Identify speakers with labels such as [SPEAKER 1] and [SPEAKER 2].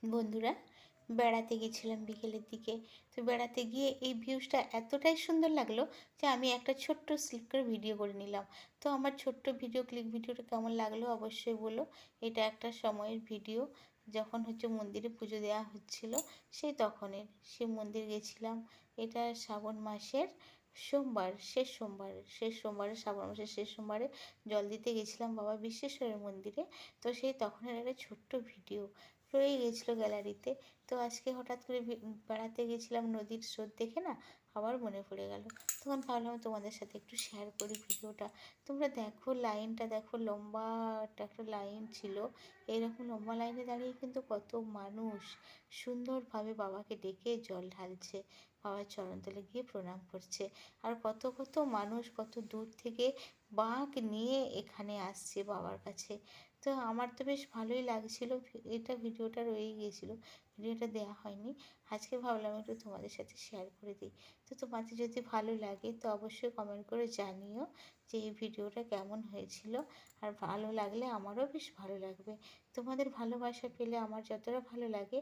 [SPEAKER 1] বন্ধুরা, বেড়াতে গেছিলাম বিকেলের দিকে। তো বেড়াতে গিয়ে এই ভিউজটা এতটাই সুন্দর লাগলো যে আমি একটা ছোট্ট স্লিপ করে ভিডিও করে নিলাম। তো আমার ছোট্ট ভিডিওটা কেমন লাগলো অবশ্যই বলো। এটা একটা সময়ের ভিডিও, যখন মন্দিরে পুজো দেওয়া হচ্ছিল সেই তখনের। শিব মন্দির গেছিলাম। এটা শ্রাবণ মাসের সোমবার, শেষ সোমবারে শ্রাবণ মাসের শেষ সোমবারে জল দিতে গেছিলাম বাবা বিশ্বেশ্বরের মন্দিরে। তো সেই তখনের একটা ছোট্ট ভিডিও রয়ে গেছিলো গ্যালারিতে। তো আজকে হঠাৎ করে বেড়াতে গেছিলাম, নদীর স্রোত দেখে না আবার মনে পড়ে গেল। তখন ভাবলাম তোমাদের সাথে একটু শেয়ার করি ভিডিওটা। তোমরা দেখো, লাইনটা দেখো, লম্বা একটা লাইন ছিল। এইরকম লম্বা লাইনে দাঁড়িয়ে কিন্তু কত মানুষ সুন্দরভাবে বাবাকে ডেকে জল ঢালছে, বাবার চরণতলে গিয়ে প্রণাম করছে। আর কত কত মানুষ কত দূর থেকে বাঁক নিয়ে এখানে আসছে বাবার কাছে। তো আমার তো বেশ ভালোই লাগছিলো। ভিডিওটা রয়েই গিয়েছিলো, ভিডিওটা দেওয়া হয়নি। আজকে ভাবলাম একটু তোমাদের সাথে শেয়ার করে দিই। তো তোমাদের যদি ভালো লাগে তো অবশ্যই কমেন্ট করে জানিও যে এই ভিডিওটা কেমন হয়েছিল। আর ভালো লাগলে আমারও বেশ ভালো লাগবে। তোমাদের ভালোবাসা পেলে আমার যতটা ভালো লাগে